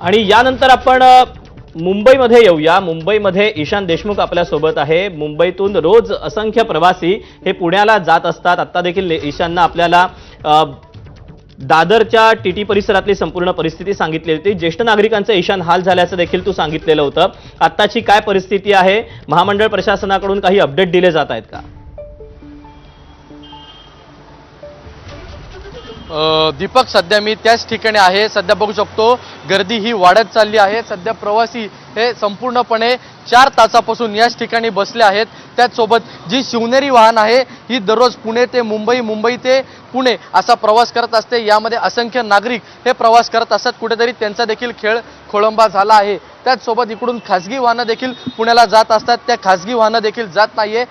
आणि यानंतर आपण मुंबईमध्ये येऊया। मुंबईमध्ये ईशान देशमुख आपल्या सोबत आहे। मुंबईतून रोज असंख्य प्रवासी हे पुण्याला जात असतात। आता देखील ईशानने आपल्याला दादरच्या टीटी परिसरातली संपूर्ण परिस्थिती सांगितली होती। ज्येष्ठ नागरिकांचे ईशान हाल झाल्याचं देखील तू सांगितलेलं होतं। आत्ताची काय परिस्थिती आहे? महामंडळ प्रशासनाकडून काही अपडेट दिले जात आहेत का? दीपक, सध्या मी त्याच ठिकाणी आहे। सध्या बघू शकतो गर्दी ही वाढत चालली आहे। सध्या प्रवासी हे संपूर्णपणे 4 तासापासून याच ठिकाणी बसले आहेत। त्याचसोबत जी शिवनेरी वाहन आहे ही दररोज पुणे ते मुंबई, मुंबई ते पुणे असा प्रवास करत असते। यामध्ये असंख्य नागरिक हे प्रवास करत असतात। कुठेतरी त्यांचा देखील खेळ खोळंबा झाला आहे। त्याचसोबत इकडून खासगी वाहनं देखील पुण्याला जात असतात। त्या खासगी वाहनं देखील जात नाहीये,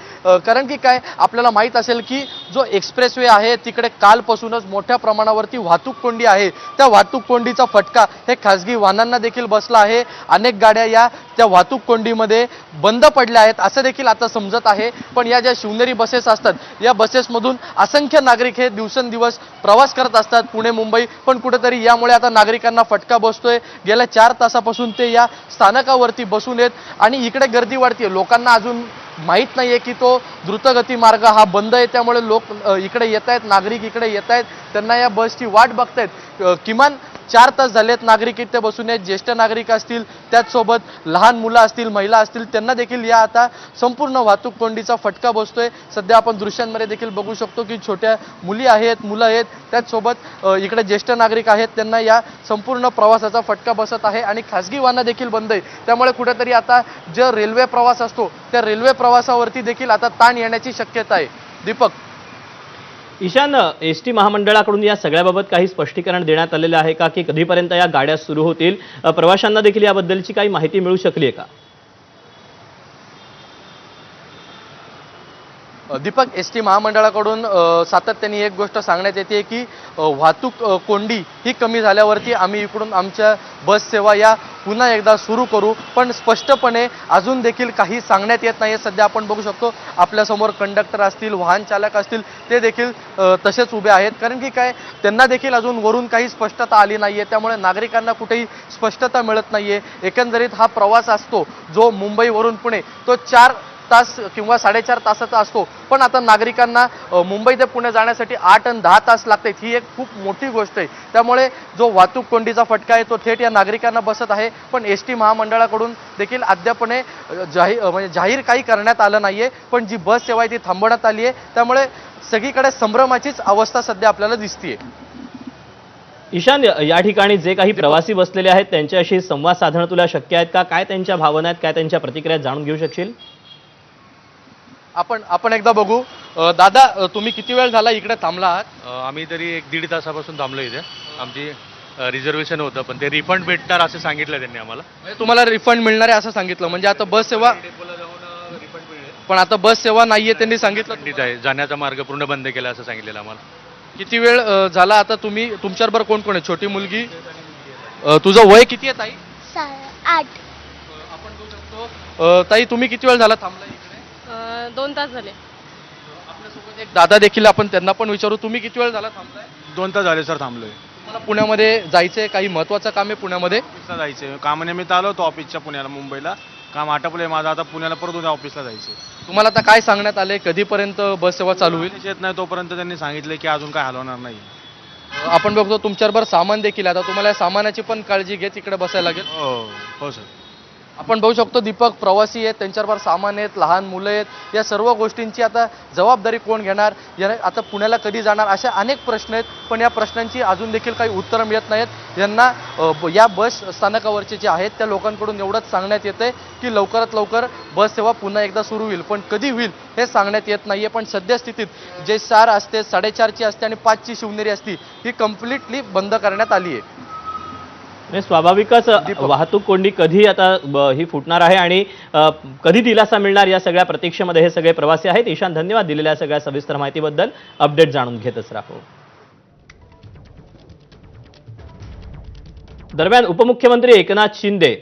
कारण की काय आपल्याला माहीत असेल की जो एक्सप्रेसवे आहे तिकडे कालपासूनच मोठ्या प्रमाणावरती वाहतूक कोंडी आहे। त्या वाहतूक कोंडीचा फटका हे खासगी वाहनांना देखील बसला आहे। अनेक गाड्या या त्या वाहतूक कोंडीमध्ये बंद पडल्या आहेत असं देखील आता समजत आहे। पण या ज्या शिवनेरी बसेस असतात या बसेसमधून असंख्य नागरिक हे दिवसेंदिवस प्रवास करत असतात पुणे मुंबई। पण कुठेतरी यामुळे आता नागरिकांना फटका बसतोय। गेल्या 4 तासापासून ते या स्थानकावरती बसून आहेत आणि इकडे गर्दी वाढते। लोकांना अजून माहीत नाहीये की तो द्रुतगती मार्ग हा बंद आहे, त्यामुळे लोक इकडे येत आहेत, नागरिक इकडे येत आहेत, त्यांना या बसची वाट बघतायत। किमान 4 तास झालेत नागरिक इथे बसून आहेत। ज्येष्ठ नागरिक असतील, त्याचसोबत लहान मुलं असतील, महिला असतील, त्यांना देखील या आता संपूर्ण वाहतूक कोंडीचा फटका बसतोय। सध्या आपण दृश्यांमध्ये देखील बघू शकतो की छोट्या मुली आहेत, मुलं आहेत, त्याचसोबत इकडे ज्येष्ठ नागरिक आहेत, त्यांना या संपूर्ण प्रवासाचा फटका बसत आहे आणि खासगी वाहनं देखील बंद आहे। त्यामुळे कुठेतरी आता जो रेल्वे प्रवास असतो त्या रेल्वे प्रवासावरती देखील आता ताण येण्याची शक्यता आहे। दीपक, ईशान, एसटी महामंडळाकडून या सगळ्याबाबत काही स्पष्टीकरण देण्यात आलेलं आहे का की कधीपर्यंत या गाड्या सुरू होतील? प्रवाशांना देखील याबद्दलची काही माहिती मिळू शकली आहे का? दीपक, एसटी महामंडळाकडून सातत्याने एक गोष्ट सांगण्यात येते की वाहतूक कोंडी ही कमी झाल्यावरती आम्ही इकडून आमच्या बस सेवा या पुन्हा एकदा सुरू करू। पण स्पष्टपणे अजून देखील काही सांगण्यात येत नाही। सध्या आपण बघू शकतो आपल्यासमोर कंडक्टर असतील, वाहन चालक असतील, ते देखील तसेच उभे आहेत, कारण की काय त्यांना देखील अजून वरून काही स्पष्टता आली नाहीये। त्यामुळे नागरिकांना कुठेही स्पष्टता मिळत नाहीये। एकंदरीत हा प्रवास असतो जो मुंबईवरून पुणे तो 4 तास किंवा 4.5 तासाचा असतो, पण आता नागरिकांना मुंबई ते पुणे जाण्यासाठी 8 आणि 10 तास लागतात। ही एक खूप मोठी गोष्ट आहे। त्यामुळे जो वाहतूक कोंडीचा फटका आहे तो थेट या नागरिकांना बसत आहे। पण एसटी महामंडळाकडून देखील अद्यापणे जाहीर काही करण्यात आलं नाहीये, पण जी बस सेवा आहे ती थांबवण्यात आली आहे। त्यामुळे सगळीकडे संभ्रमाचीच अवस्था सध्या आपल्याला दिसतीये। ईशान, या ठिकाणी जे काही प्रवासी बसलेले आहेत त्यांच्याशी संवाद साधणं तुला शक्य आहे का? काय त्यांच्या भावना आहेत, काय त्यांच्या प्रतिक्रिया जाणून घेऊ शकशील? आपण एकदा बघू। दादा, तुम्ही किती वेळ झाला इकडे थांबला आहात? आम्ही तरी 1-1.5 तासापासून थांबलो इथे। आमची रिझर्वेशन होतं, पण ते रिफंड भेटणार असं सांगितलं त्यांनी आम्हाला। म्हणजे तुम्हाला रिफंड मिळणार आहे असं सांगितलं, म्हणजे आता बस सेवा डेपोला जाऊन रिफंड मिळेल। पण आता बस सेवा नाहीये त्यांनी सांगितलं। खंडित आहे, जाण्याचा मार्ग पूर्ण बंद केला असं सांगितलेलं आम्हाला। किती वेळ झाला आता तुम्ही? तुमच्याबरोबर कोण कोण आहे? छोटी मुलगी, तुझं वय किती आहे ताई? 8. आपण बघू शकतो ताई, तुम्ही किती वेळ झाला थांबला इकडे? 2 तास झाले. आपल्यासोबत एक दादा देखील, आपण त्यांना पण विचारू, तुम्ही किती वेळ झाला थांबलाय? 2 तास झाले सर थांबलोय। तुम्हाला पुण्यामध्ये जायचंय, काही महत्वाचं काम आहे पुण्यामध्ये? ऑफिसला जायचंय, कामानिमित्त आलो होतो ऑफिसच्या पुण्याला, मुंबईला काम आटपलंय माझं, आता पुण्याला परत उद्या ऑफिसला जायचंय। तुम्हाला आता काय सांगण्यात आले, कधीपर्यंत बस सेवा चालू होईल? येत नाही तोपर्यंत त्यांनी सांगितलं की अजून काय हलवणार नाही। आपण बघतो तुमच्याबरोबर सामान देखील, आता तुम्हाला या सामानाची पण काळजी घेत इकडे बसायला लागेल। हो सर। आपण बघू शकतो दीपक, प्रवासी आहेत, त्यांच्याबरोबर सामान आहेत, लहान मुलं आहेत, या सर्व गोष्टींची आता जबाबदारी कोण घेणार? आता पुण्याला कधी जाणार? अशा अनेक प्रश्न आहेत, पण या प्रश्नांची अजून देखील काही उत्तरं मिळत नाहीत। यांना या बस स्थानकावरचे जे आहेत त्या लोकांकडून एवढंच सांगण्यात येतंय की लवकरात लवकर बस सेवा पुन्हा एकदा सुरू होईल, पण कधी होईल हे सांगण्यात येत नाहीये। पण सद्यस्थितीत जे 4 असते, 4:30ची असते आणि 5ची शिवनेरी असती, ही कम्प्लिटली बंद करण्यात आली आहे। स्वाभाविकच वाहतूक कोंडी कधी आता ही फुटणार आहे आणि कधी दिलासा मिळणार या सगळ्या प्रतीक्षेमध्ये हे सगळे प्रवासी आहेत। ईशान, धन्यवाद दिलेल्या सगळ्या सविस्तर माहितीबद्दल। अपडेट जाणून घेतच राहू। दरम्यान उपमुख्यमंत्री एकनाथ शिंदे